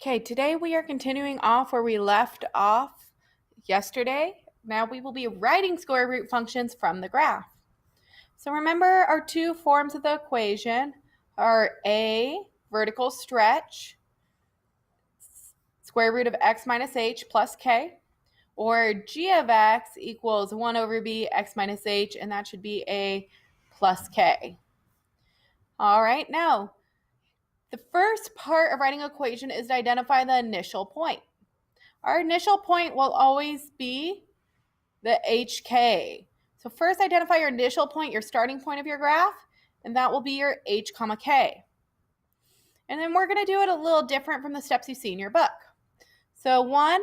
Okay, today we are continuing off where we left off yesterday. Now we will be writing square root functions from the graph. So remember our two forms of the equation are a vertical stretch, square root of x minus h plus k, or g of x equals 1 over b x minus h, and that should be a plus k. All right, now the first part of writing an equation is to identify the initial point. Our initial point will always be the HK. So first identify your initial point, your starting point of your graph, and that will be your H comma K. And then we're going to do it a little different from the steps you see in your book. So one,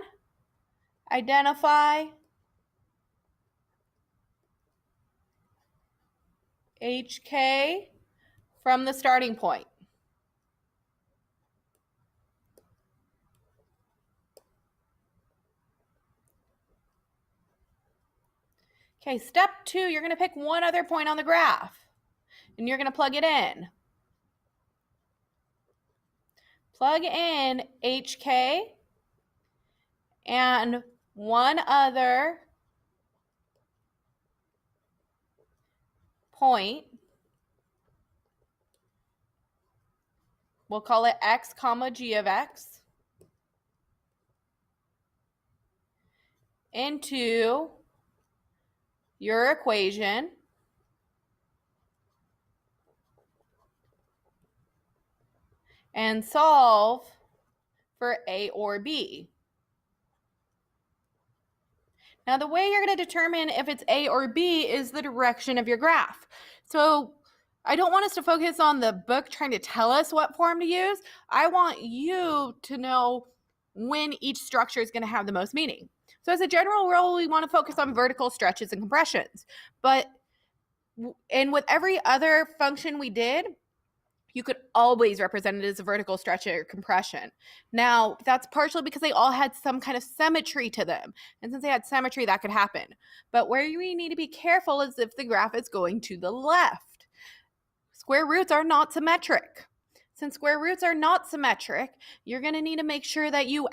identify HK from the starting point. Okay, step two, you're going to pick one other point on the graph, and you're going to plug it in. Plug in HK and one other point. We'll call it x comma g of x into your equation and solve for a or b. Now, the way you're going to determine if it's a or b is the direction of your graph. So I don't want us to focus on the book trying to tell us what form to use. I want you to know when each structure is going to have the most meaning. So as a general rule, we want to focus on vertical stretches and compressions. And with every other function we did, you could always represent it as a vertical stretch or compression. Now, that's partially because they all had some kind of symmetry to them. And since they had symmetry, that could happen. But where we need to be careful is if the graph is going to the left. Square roots are not symmetric. Since square roots are not symmetric, you're going to need to make sure that you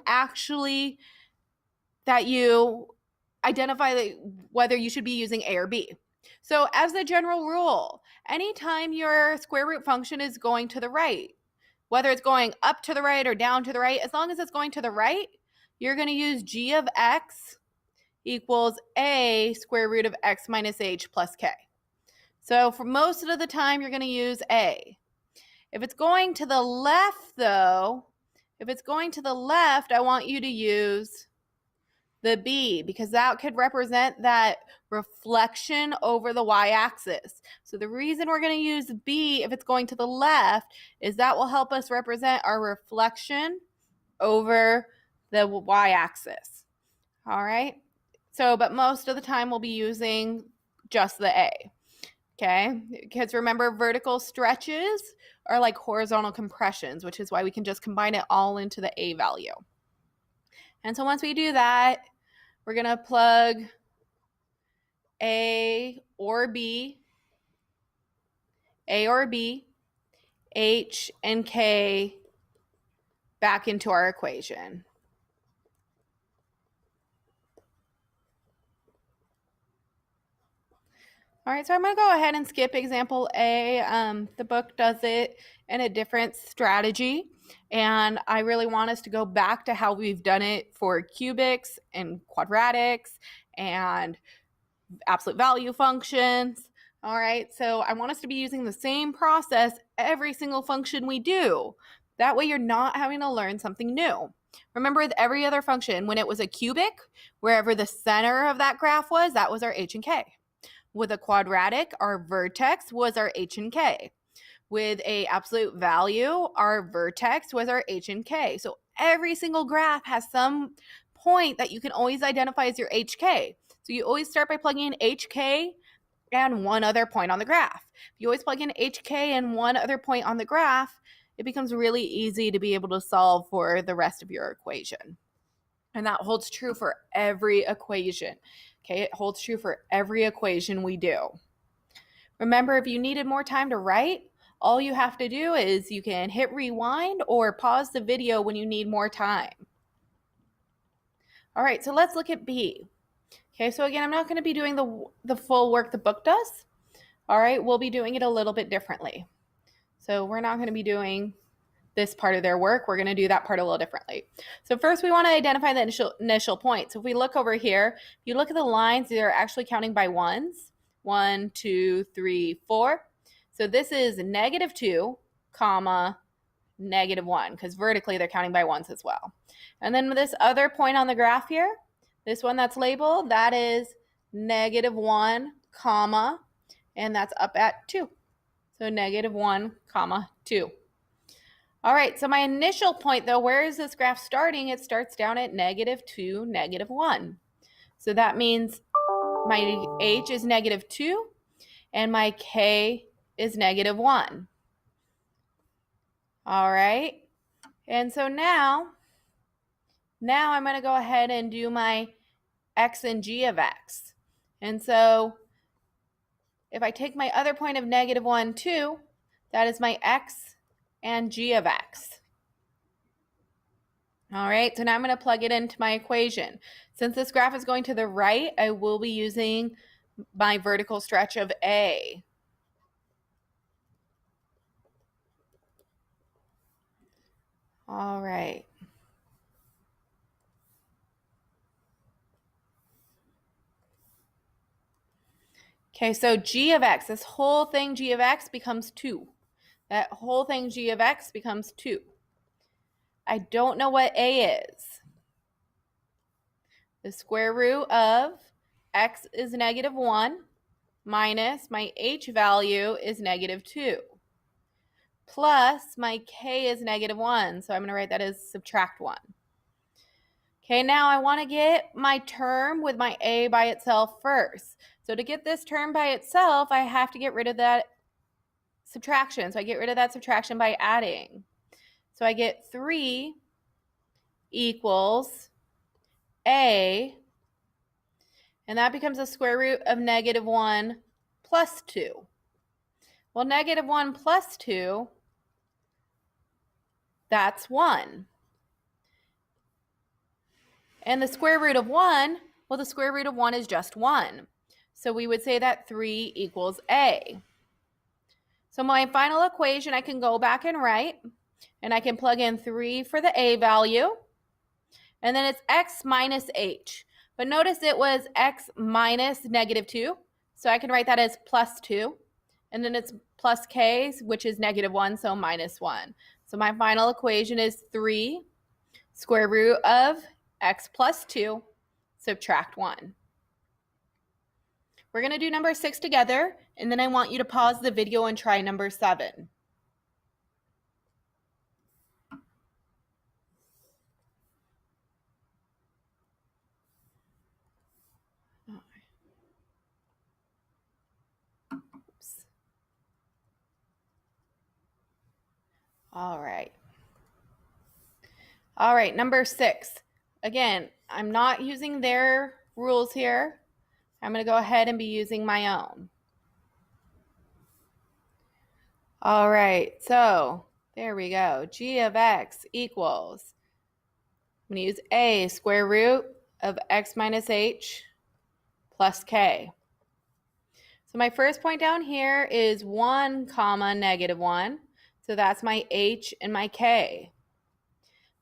identify whether you should be using A or B. So as a general rule, anytime your square root function is going to the right, whether it's going up to the right or down to the right, as long as it's going to the right, you're going to use g of x equals a square root of x minus h plus k. So for most of the time, you're going to use a. If it's going to the left, though, I want you to use the B, because that could represent that reflection over the y-axis. So the reason we're going to use B if it's going to the left is that will help us represent our reflection over the y-axis. All right? But most of the time we'll be using just the A. Okay? Because remember, vertical stretches are like horizontal compressions, which is why we can just combine it all into the A value. And so once we do that, we're going to plug A or B, H, and K back into our equation. All right, so I'm going to go ahead and skip example A. The book does it in a different strategy, and I really want us to go back to how we've done it for cubics and quadratics and absolute value functions. All right, so I want us to be using the same process every single function we do. That way you're not having to learn something new. Remember, with every other function, when it was a cubic, wherever the center of that graph was, that was our h and k. With a quadratic, our vertex was our h and k. With a absolute value, our vertex was our h and k. So every single graph has some point that you can always identify as your hk. So you always start by plugging in hk and one other point on the graph. If you always plug in hk and one other point on the graph, it becomes really easy to be able to solve for the rest of your equation. And that holds true for every equation. Okay, it holds true for every equation we do. Remember, if you needed more time to write, All you have to do is you can hit rewind or pause the video when you need more time. All right, so let's look at B. Okay, so again, I'm not going to be doing the full work the book does. All right, we'll be doing it a little bit differently. So we're not going to be doing this part of their work. We're going to do that part a little differently. So first we want to identify the initial point. So if we look over here, if you look at the lines, they're actually counting by ones. 1, 2, 3, 4. So this is -2, comma, -1, because vertically they're counting by ones as well. And then this other point on the graph here, this one that's labeled, that is -1, comma, and that's up at 2. So -1, comma, 2. All right, so my initial point though, where is this graph starting? It starts down at -2, -1. So that means my h is -2 and my k is -1. All right, and so now I'm going to go ahead and do my x and g of x. And so if I take my other point of -1, 2, that is my x and g of x. All right, so now I'm going to plug it into my equation. Since this graph is going to the right, I will be using my vertical stretch of A. All right. Okay, so g of x, this whole thing g of x becomes 2. That whole thing g of x becomes 2. I don't know what A is. The square root of x is -1 minus my h value is -2 plus my k is -1. So I'm going to write that as subtract 1. Okay, now I want to get my term with my a by itself first. So to get this term by itself, I have to get rid of that subtraction. So I get rid of that subtraction by adding. So I get 3 equals a, and that becomes the square root of -1 plus 2. Well, -1 plus 2, that's 1. And the square root of 1, well, the square root of 1 is just 1. So we would say that 3 equals a. So my final equation, I can go back and write, and I can plug in 3 for the a value, and then it's x minus h. But notice it was x minus -2, so I can write that as plus 2. And then it's plus k, which is -1, so -1. So my final equation is 3 square root of x plus 2, subtract 1. We're going to do number 6 together, and then I want you to pause the video and try number 7. Oops. All right. All right, number 6. Again, I'm not using their rules here. I'm going to go ahead and be using my own. All right, so there we go. G of x equals, I'm going to use a square root of x minus h plus k. So my first point down here is 1 comma -1. So that's my h and my k.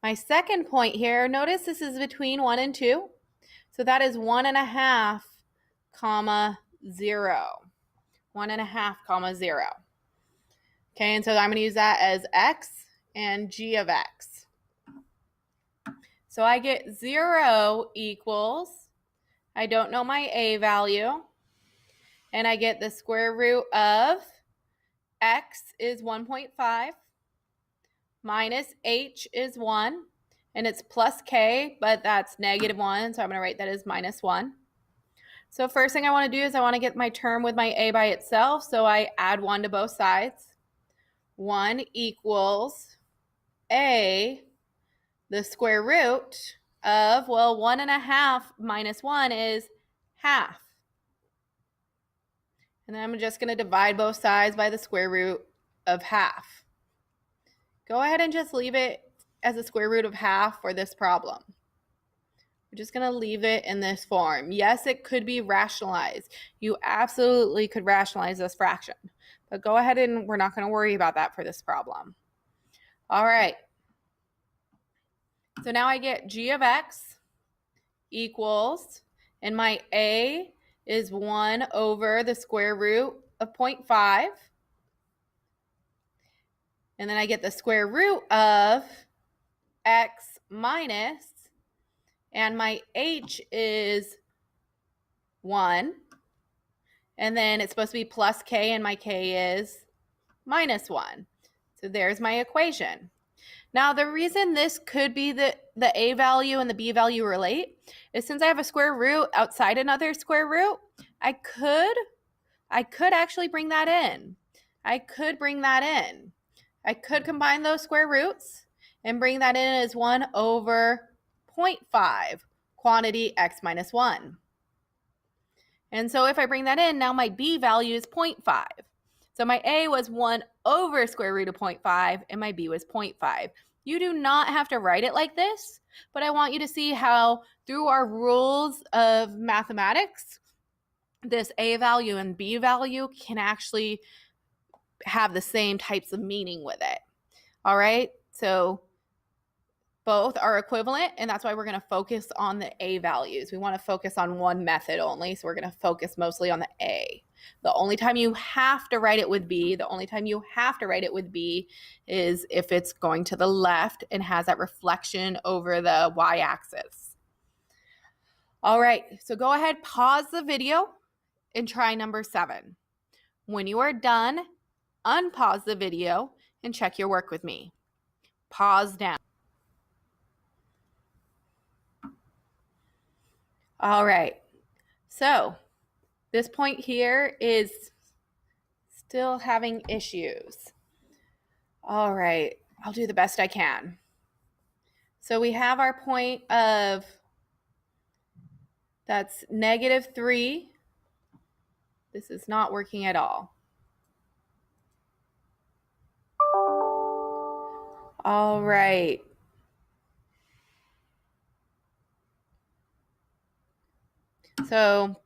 My second point here, notice this is between 1 and 2. So that is 1.5 comma 0. 1.5 comma 0. Okay, and so I'm going to use that as x and g of x. So I get 0 equals, I don't know my a value, and I get the square root of x is 1.5 minus h is 1, and it's plus k, but that's -1, so I'm going to write that as -1. So first thing I want to do is I want to get my term with my a by itself, so I add 1 to both sides. 1 equals a, the square root of, well, 1.5 minus 1 is half. And then I'm just going to divide both sides by the square root of half. Go ahead and just leave it as a square root of half for this problem. We're just going to leave it in this form. Yes, it could be rationalized. You absolutely could rationalize this fraction. But go ahead and we're not going to worry about that for this problem. All right. So now I get g of x equals, and my a is 1 over the square root of 0.5. And then I get the square root of x minus, and my h is 1. And then it's supposed to be plus k, and my k is minus 1. So there's my equation. Now, the reason this could be the a value and the b value relate is since I have a square root outside another square root, I could actually bring that in. I could combine those square roots and bring that in as 1 over 0.5 quantity x minus 1. And so if I bring that in, now my b value is 0.5. So my a was 1 over square root of 0.5, and my b was 0.5. You do not have to write it like this, but I want you to see how through our rules of mathematics, this a value and b value can actually have the same types of meaning with it. All right, so both are equivalent, and that's why we're going to focus on the a values. We want to focus on one method only, so we're going to focus mostly on the a. The only time you have to write it with b, is if it's going to the left and has that reflection over the y-axis. All right, so go ahead, pause the video, and try number 7. When you are done, unpause the video and check your work with me. Pause down. All right, so this point here is still having issues. All right, I'll do the best I can. So we have our point of, that's -3. This is not working at all. All right. So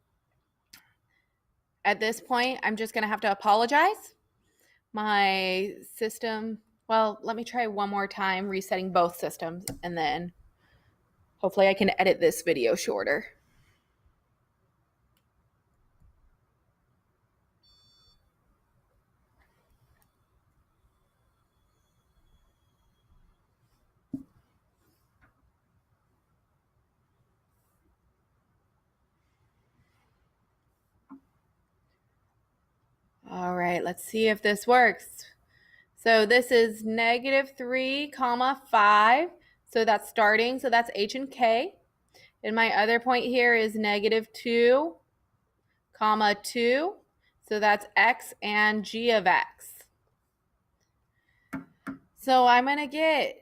at this point, I'm just going to have to apologize. My system, well, let me try one more time resetting both systems, and then hopefully I can edit this video shorter. All right, let's see if this works. So this is -3, 5. So that's starting. So that's h and k. And my other point here is -2, 2. So that's x and g of x. So I'm going to get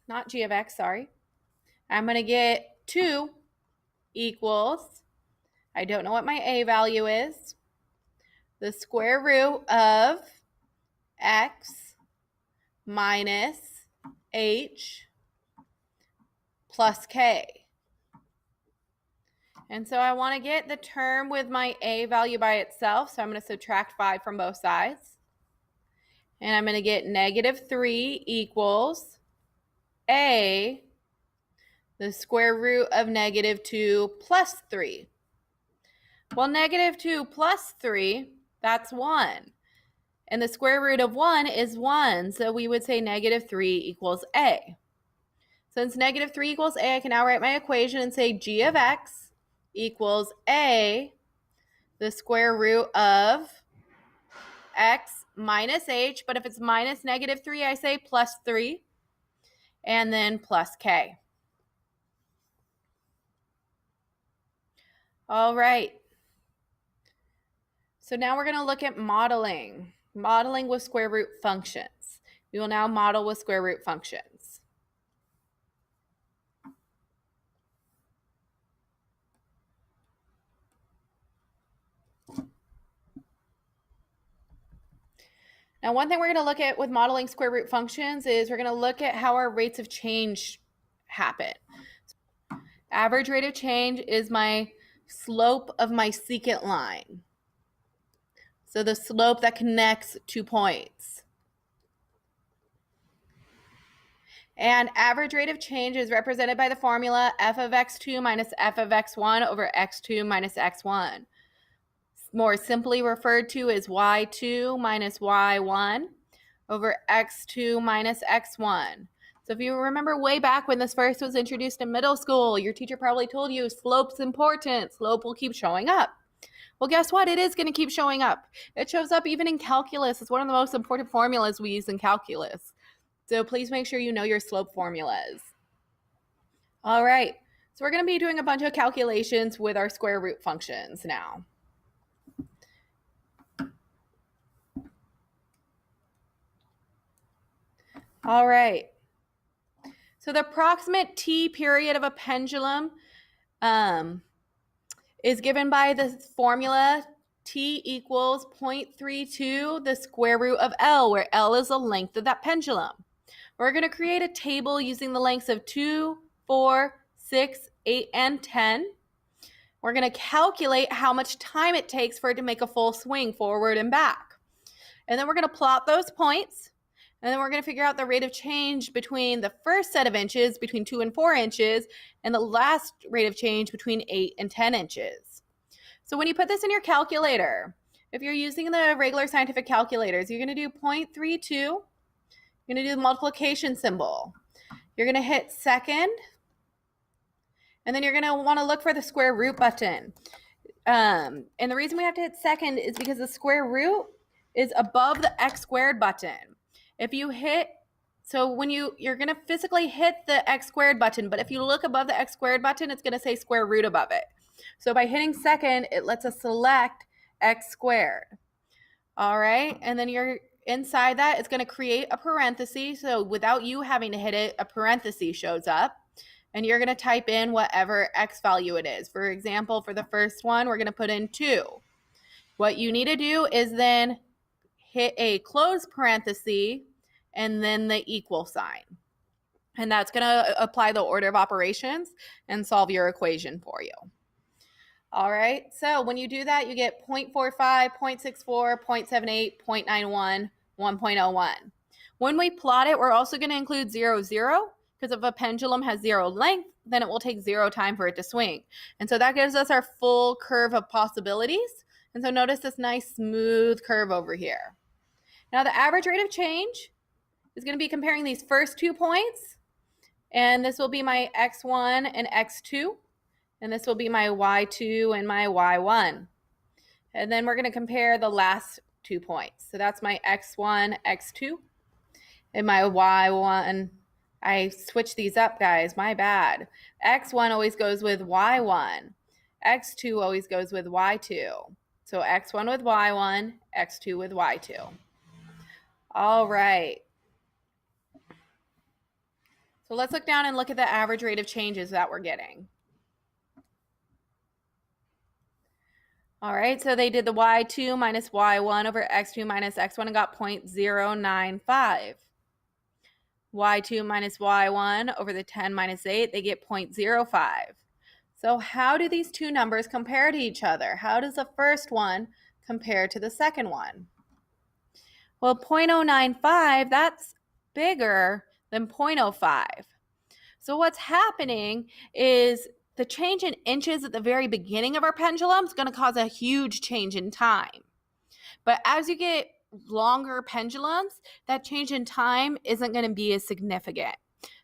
not g of x, sorry. I'm going to get 2 equals, I don't know what my a value is, the square root of x minus h plus k. And so I want to get the term with my a value by itself, so I'm going to subtract 5 from both sides. And I'm going to get -3 equals a, the square root of -2 plus 3. Well, -2 plus 3, that's 1. And the square root of 1 is 1, so we would say -3 equals a. Since -3 equals a, I can now write my equation and say g of x equals a, the square root of x minus h, but if it's minus -3, I say plus 3, and then plus k. All right. So now we're going to look at modeling with square root functions. We will now model with square root functions. Now, one thing we're going to look at with modeling square root functions is we're going to look at how our rates of change happen. Average rate of change is my slope of my secant line. So the slope that connects 2 points. And average rate of change is represented by the formula f of x2 minus f of x1 over x2 minus x1. More simply referred to as y2 minus y1 over x2 minus x1. So if you remember way back when this first was introduced in middle school, your teacher probably told you slope's important. Slope will keep showing up. Well, guess what? It is going to keep showing up. It shows up even in calculus. It's one of the most important formulas we use in calculus. So please make sure you know your slope formulas. All right, so we're going to be doing a bunch of calculations with our square root functions now. All right, so the approximate t period of a pendulum is given by the formula t equals 0.32 the square root of L, where L is the length of that pendulum. We're going to create a table using the lengths of 2, 4, 6, 8, and 10. We're going to calculate how much time it takes for it to make a full swing forward and back. And then we're going to plot those points. And then we're going to figure out the rate of change between the first set of inches, between 2 and 4 inches, and the last rate of change between 8 and 10 inches. So when you put this in your calculator, if you're using the regular scientific calculators, you're going to do 0.32. You're going to do the multiplication symbol. You're going to hit second, and then you're going to want to look for the square root button. And the reason we have to hit second is because the square root is above the x squared button. If you hit, so when you're going to physically hit the x squared button, but if you look above the x squared button, it's going to say square root above it. So by hitting second, it lets us select x squared. All right, and then you're inside that, it's going to create a parenthesis. So without you having to hit it, a parenthesis shows up. And you're going to type in whatever x value it is. For example, for the first one, we're going to put in 2. What you need to do is then hit a close parenthesis and then the equal sign. And that's going to apply the order of operations and solve your equation for you. All right, so when you do that, you get 0.45, 0.64, 0.78, 0.91, 1.01. When we plot it, we're also going to include 0, 0, because if a pendulum has 0 length, then it will take 0 time for it to swing. And so that gives us our full curve of possibilities. And so notice this nice smooth curve over here. Now the average rate of change is going to be comparing these first 2 points. And this will be my x1 and x2. And this will be my y2 and my y1. And then we're going to compare the last 2 points. So that's my x1, x2, and my y1. I switched these up, guys. My bad. x1 always goes with y1. x2 always goes with y2. So x1 with y1, x2 with y2. All right. So let's look down and look at the average rate of changes that we're getting. All right, so they did the y2 minus y1 over x2 minus x1 and got 0.095. y2 minus y1 over the 10 minus 8, they get 0.05. So how do these two numbers compare to each other? How does the first one compare to the second one? Well, 0.095, that's bigger than 0.05. So what's happening is the change in inches at the very beginning of our pendulum is going to cause a huge change in time. But as you get longer pendulums, that change in time isn't going to be as significant.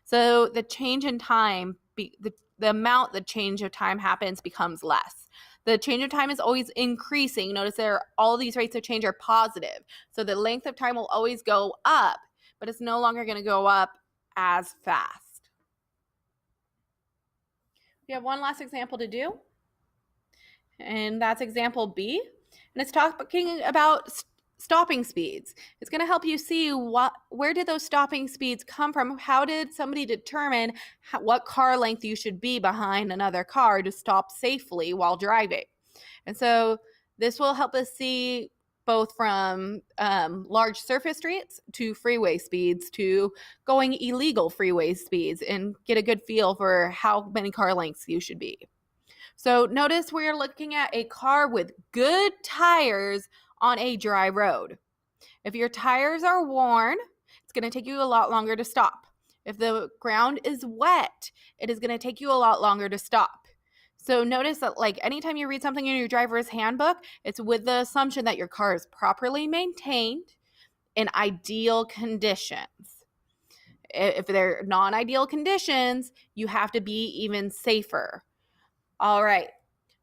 So the change in time, the amount the change of time happens becomes less. The change of time is always increasing. Notice all these rates of change are positive. So the length of time will always go up, but it's no longer going to go up as fast. We have one last example to do, and that's example B. And it's talking about stopping speeds. It's going to help you see where did those stopping speeds come from? How did somebody determine what car length you should be behind another car to stop safely while driving? And so this will help us see both from large surface streets to freeway speeds to going illegal freeway speeds, and get a good feel for how many car lengths you should be. So notice we're looking at a car with good tires on a dry road. If your tires are worn, it's going to take you a lot longer to stop. If the ground is wet, it is going to take you a lot longer to stop. So notice that, like, anytime you read something in your driver's handbook, it's with the assumption that your car is properly maintained in ideal conditions. If they're non-ideal conditions, you have to be even safer. All right.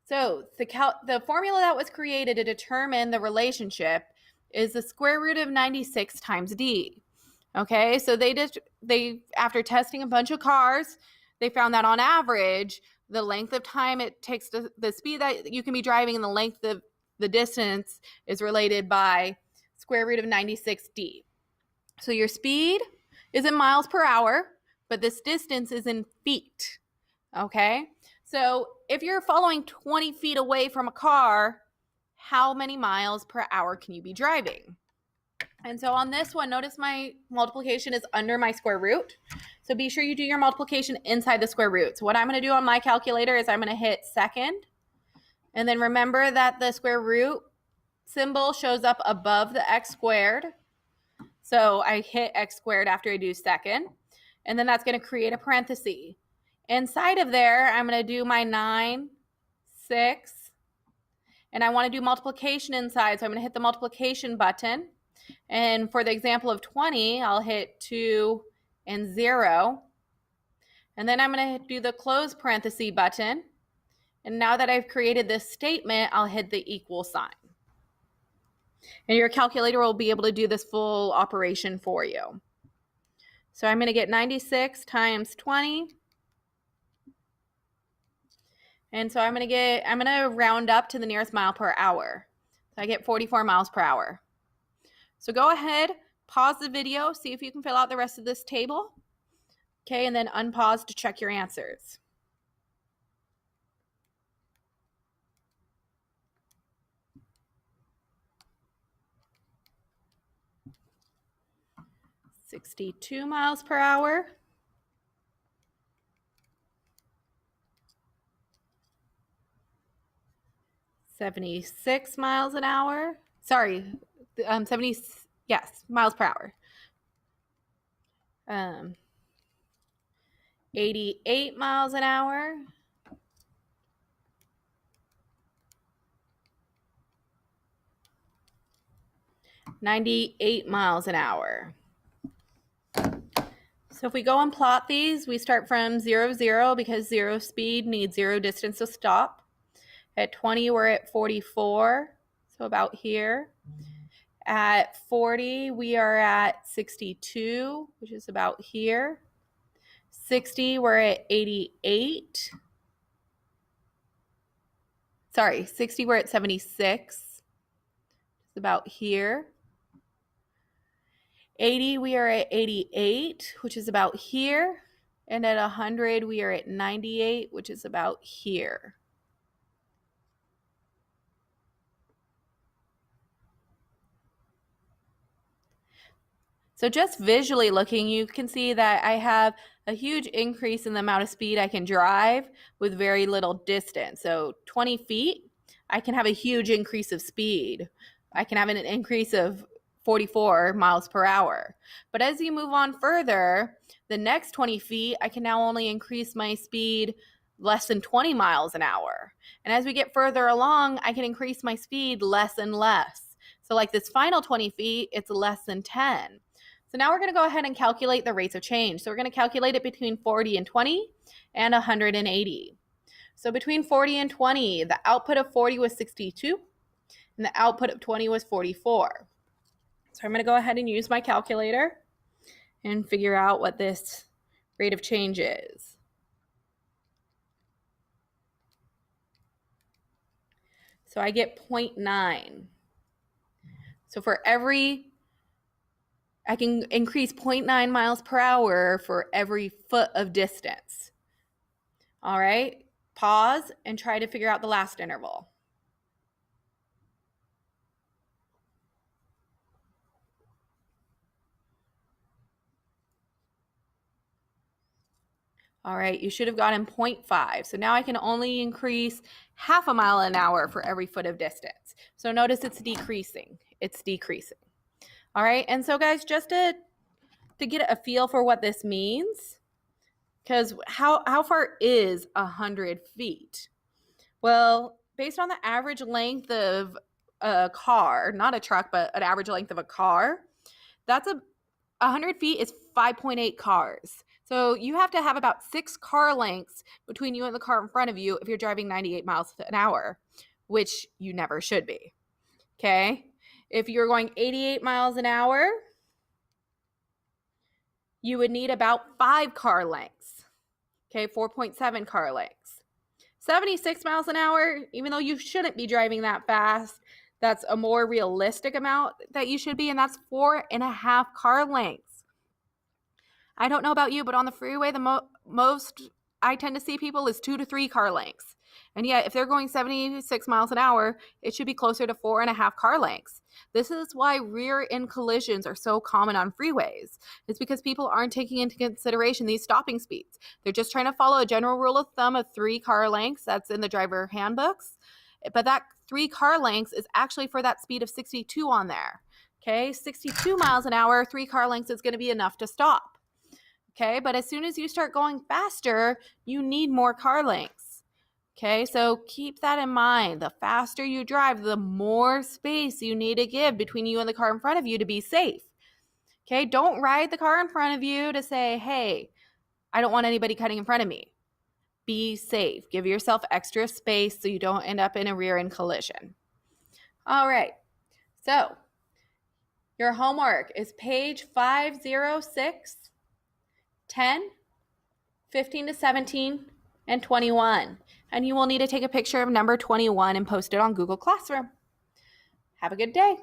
So the formula that was created to determine the relationship is the square root of 96 times d. Okay, so they after testing a bunch of cars, they found that on average, the length of time it takes the speed that you can be driving and the length of the distance is related by square root of 96d. So your speed is in miles per hour, but this distance is in feet. Okay, so if you're following 20 feet away from a car, how many miles per hour can you be driving? And so on this one, notice my multiplication is under my square root. So be sure you do your multiplication inside the square root. So what I'm going to do on my calculator is I'm going to hit second. And then remember that the square root symbol shows up above the x squared. So I hit x squared after I do second. And then that's going to create a parenthesis. Inside of there, I'm going to do my 9, 6. And I want to do multiplication inside. So I'm going to hit the multiplication button. And for the example of 20, I'll hit 2 and 0. And then I'm going to do the close parenthesis button. And now that I've created this statement, I'll hit the equal sign. And your calculator will be able to do this full operation for you. So I'm going to get 96 times 20. And so I'm going to round up to the nearest mile per hour. So I get 44 miles per hour. So go ahead, pause the video, see if you can fill out the rest of this table. Okay, and then unpause to check your answers. $62 miles per hour. $76 miles an hour. Sorry, 70, yes, miles per hour. 88 miles an hour. 98 miles an hour. So if we go and plot these, we start from 0, 0 because 0 speed needs 0 distance to stop. At 20, we're at 44, so about here. At 40, we are at 62, which is about here. 60, we're at 88. Sorry, 60, we're at 76. It's about here. 80, we are at 88, which is about here. And at 100, we are at 98, which is about here. So just visually looking, you can see that I have a huge increase in the amount of speed I can drive with very little distance. So 20 feet, I can have a huge increase of speed. I can have an increase of 44 miles per hour. But as you move on further, the next 20 feet, I can now only increase my speed less than 20 miles an hour. And as we get further along, I can increase my speed less and less. So like this final 20 feet, it's less than 10. So now we're going to go ahead and calculate the rates of change. So we're going to calculate it between 40 and 20 and 180. So between 40 and 20, the output of 40 was 62 and the output of 20 was 44. So I'm going to go ahead and use my calculator and figure out what this rate of change is. So I get 0.9. So for I can increase 0.9 miles per hour for every foot of distance. All right, pause and try to figure out the last interval. All right, you should have gotten 0.5. So now I can only increase half a mile an hour for every foot of distance. So notice it's decreasing. It's decreasing. All right, and so guys, just to get a feel for what this means, because how far is 100 feet? Well, based on the average length of a car, not a truck, but an average length of a car, that's 100 feet is 5.8 cars. So you have to have about 6 car lengths between you and the car in front of you if you're driving 98 miles an hour, which you never should be. Okay? If you're going 88 miles an hour, you would need about 5 car lengths. Okay, 4.7 car lengths. 76 miles an hour, even though you shouldn't be driving that fast, that's a more realistic amount that you should be, and that's 4.5 car lengths. I don't know about you, but on the freeway, the most I tend to see people is 2 to 3 car lengths. And yet, if they're going 76 miles an hour, it should be closer to 4.5 car lengths. This is why rear end collisions are so common on freeways. It's because people aren't taking into consideration these stopping speeds. They're just trying to follow a general rule of thumb of 3 car lengths. That's in the driver handbooks. But that 3 car lengths is actually for that speed of 62 on there. Okay, 62 miles an hour, 3 car lengths is going to be enough to stop. Okay, but as soon as you start going faster, you need more car lengths. Okay, so keep that in mind. The faster you drive, the more space you need to give between you and the car in front of you to be safe. Okay, don't ride the car in front of you to say, hey, I don't want anybody cutting in front of me. Be safe. Give yourself extra space so you don't end up in a rear end collision. All right, so your homework is page 506, 10, 15 to 17, and 21. And you will need to take a picture of number 21 and post it on Google Classroom. Have a good day.